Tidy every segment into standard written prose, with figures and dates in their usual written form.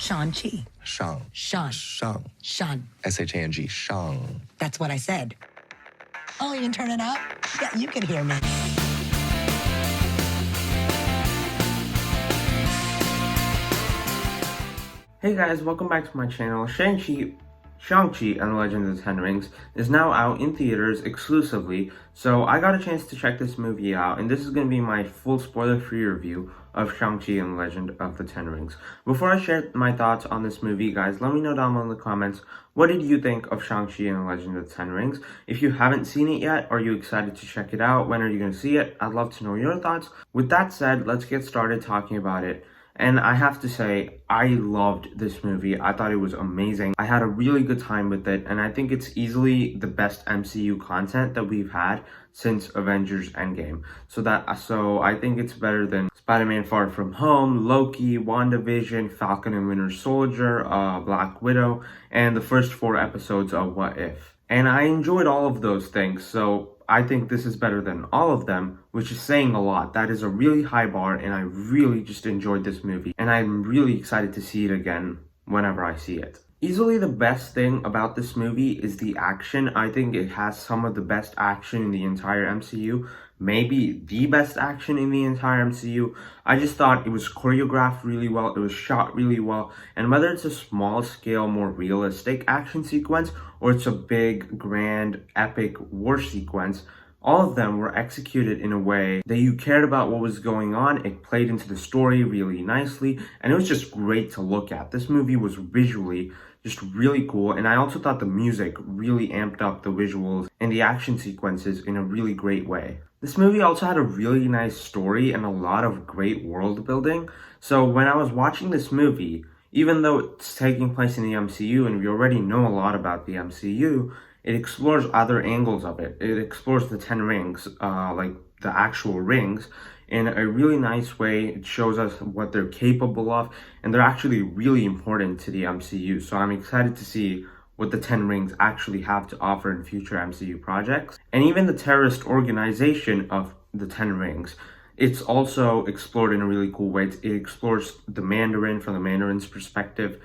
Shang-Chi. Shang. Shang. Shang. Shang. S-H-A-N-G. Shang. That's what I said. Oh, you can turn it up? Yeah, you can hear me. Hey guys, welcome back to my channel. Shang-Chi and the Legend of the Ten Rings is now out in theaters exclusively, so I got a chance to check this movie out, and this is going to be my full spoiler-free review of Shang-Chi and the Legend of the Ten Rings. Before I share my thoughts on this movie, guys, let me know down below in the comments, what did you think of Shang-Chi and the Legend of the Ten Rings? If you haven't seen it yet, are you excited to check it out? When are you going to see it? I'd love to know your thoughts. With that said, let's get started talking about it. And I have to say, I loved this movie. I thought it was amazing. I had a really good time with it, and I think it's easily the best MCU content that we've had since Avengers Endgame. So I think it's better than Spider-Man Far From Home, Loki, WandaVision, Falcon and Winter Soldier, Black Widow, and the first 4 episodes of What If. And I enjoyed all of those things, so I think this is better than all of them, which is saying a lot. That is a really high bar, and I really just enjoyed this movie, and I'm really excited to see it again whenever I see it. Easily the best thing about this movie is the action. I think it has some of the best action in the entire MCU, maybe the best action in the entire MCU. I just thought it was choreographed really well, it was shot really well, and whether it's a small scale, more realistic action sequence, or it's a big, grand, epic war sequence, all of them were executed in a way that you cared about what was going on. It played into the story really nicely, and it was just great to look at. This movie was visually just really cool, and I also thought the music really amped up the visuals and the action sequences in a really great way. This movie also had a really nice story and a lot of great world building. So when I was watching this movie, even though it's taking place in the MCU and we already know a lot about the MCU, it explores other angles of it. It explores the 10 rings, like the actual rings, in a really nice way. It shows us what they're capable of, and they're actually really important to the MCU. So I'm excited to see what the 10 rings actually have to offer in future MCU projects. And even the terrorist organization of the 10 rings, it's also explored in a really cool way. It explores the Mandarin from the Mandarin's perspective,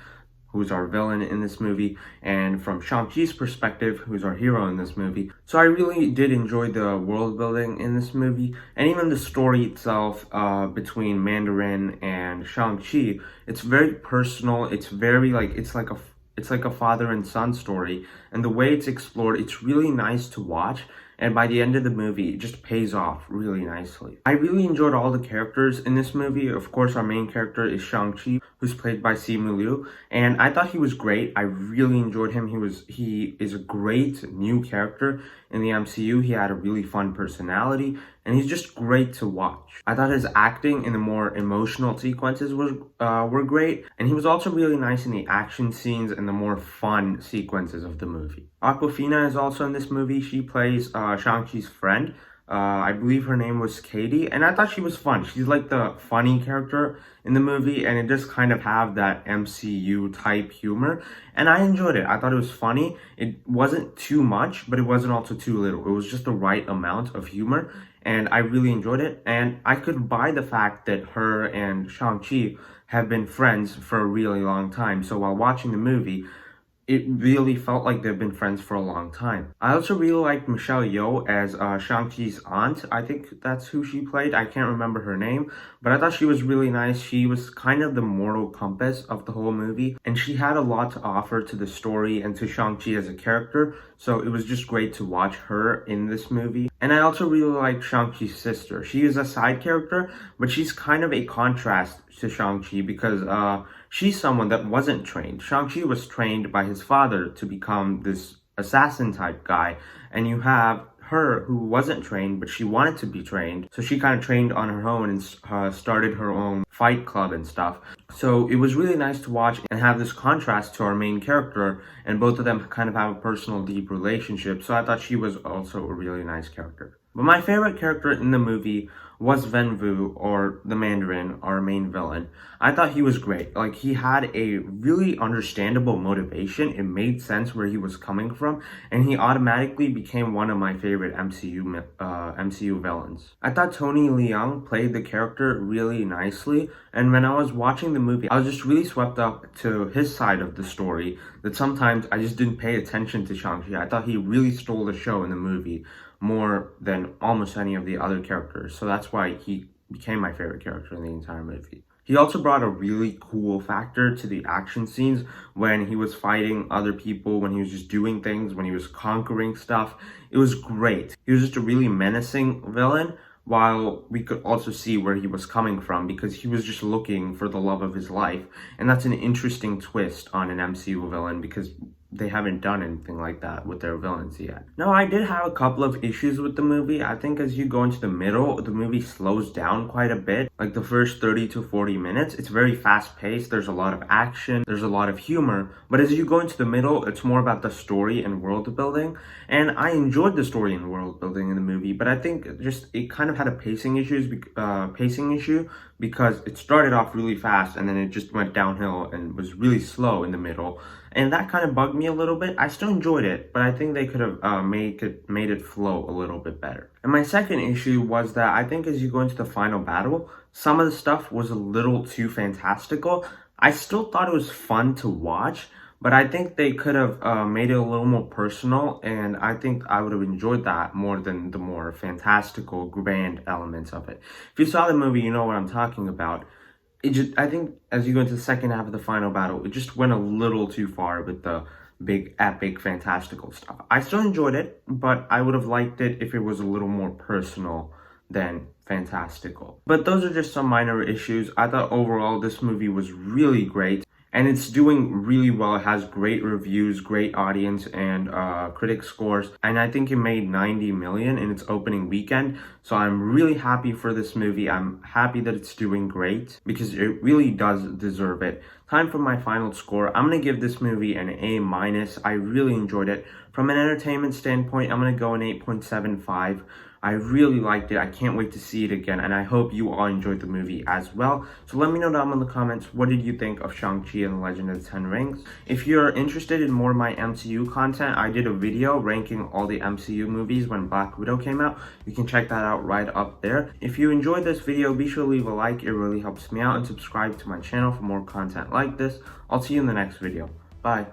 who's our villain in this movie, and from Shang-Chi's perspective, who's our hero in this movie. So I really did enjoy the world building in this movie, and even the story itself between Mandarin and Shang-Chi. It's very personal. It's very it's like a father and son story, and the way it's explored, it's really nice to watch. And by the end of the movie, it just pays off really nicely. I really enjoyed all the characters in this movie. Of course, our main character is Shang-Chi, who's played by Simu Liu. And I thought he was great. I really enjoyed him. He is a great new character in the MCU. He had a really fun personality, and he's just great to watch. I thought his acting in the more emotional sequences were great, and he was also really nice in the action scenes and the more fun sequences of the movie. Awkwafina is also in this movie. She plays Shang-Chi's friend. I believe her name was Katie, and I thought she was fun. She's like the funny character in the movie, and it just kind of have that MCU type humor, and I enjoyed it. I thought it was funny. It wasn't too much, but it wasn't also too little. It was just the right amount of humor, and I really enjoyed it, and I could buy the fact that her and Shang-Chi have been friends for a really long time. So while watching the movie, it really felt like they've been friends for a long time. I also really liked Michelle Yeoh as Shang-Chi's aunt. I think that's who she played. I can't remember her name, but I thought she was really nice. She was kind of the moral compass of the whole movie, and she had a lot to offer to the story and to Shang-Chi as a character, so it was just great to watch her in this movie. And I also really liked Shang-Chi's sister. She is a side character, but she's kind of a contrast to Shang-Chi because she's someone that wasn't trained. Shang-Chi was trained by his father to become this assassin type guy, and you have her who wasn't trained, but she wanted to be trained, so she kind of trained on her own and started her own fight club and stuff. So it was really nice to watch and have this contrast to our main character, and both of them kind of have a personal deep relationship, so I thought she was also a really nice character. But my favorite character in the movie was Venvu, or the Mandarin, our main villain. I thought he was great. Like, he had a really understandable motivation. It made sense where he was coming from, and he automatically became one of my favorite MCU villains. I thought Tony Leung played the character really nicely, and when I was watching the movie, I was just really swept up to his side of the story that sometimes I just didn't pay attention to Shang-Chi. I thought he really stole the show in the movie more than almost any of the other characters. So that's why he became my favorite character in the entire movie. He also brought a really cool factor to the action scenes when he was fighting other people, when he was just doing things, when he was conquering stuff. It was great. He was just a really menacing villain, while we could also see where he was coming from because he was just looking for the love of his life. And that's an interesting twist on an MCU villain because they haven't done anything like that with their villains yet. Now, I did have a couple of issues with the movie. I think as you go into the middle, the movie slows down quite a bit. Like the first 30 to 40 minutes, it's very fast paced. There's a lot of action, there's a lot of humor. But as you go into the middle, it's more about the story and world building. And I enjoyed the story and world building in the movie, but I think just it kind of had a pacing issue because it started off really fast and then it just went downhill and was really slow in the middle. And that kind of bugged me a little bit. I still enjoyed it, but I think they could have made it flow a little bit better. And my second issue was that I think as you go into the final battle, some of the stuff was a little too fantastical. I still thought it was fun to watch, but I think they could have made it a little more personal, and I think I would have enjoyed that more than the more fantastical, grand elements of it. If you saw the movie, you know what I'm talking about. I think as you go into the second half of the final battle, it just went a little too far with the big, epic, fantastical stuff. I still enjoyed it, but I would have liked it if it was a little more personal than fantastical. But those are just some minor issues. I thought overall this movie was really great. And it's doing really well. It has great reviews, great audience, and critic scores. And I think it made 90 million in its opening weekend. So I'm really happy for this movie. I'm happy that it's doing great because it really does deserve it. Time for my final score. I'm going to give this movie an A-. I really enjoyed it. From an entertainment standpoint, I'm going to go an 8.75. I really liked it. I can't wait to see it again, and I hope you all enjoyed the movie as well. So let me know down in the comments, what did you think of Shang-Chi and the Legend of the Ten Rings? If you're interested in more of my MCU content, I did a video ranking all the MCU movies when Black Widow came out. You can check that out right up there. If you enjoyed this video, be sure to leave a like. It really helps me out, and subscribe to my channel for more content like this. I'll see you in the next video. Bye.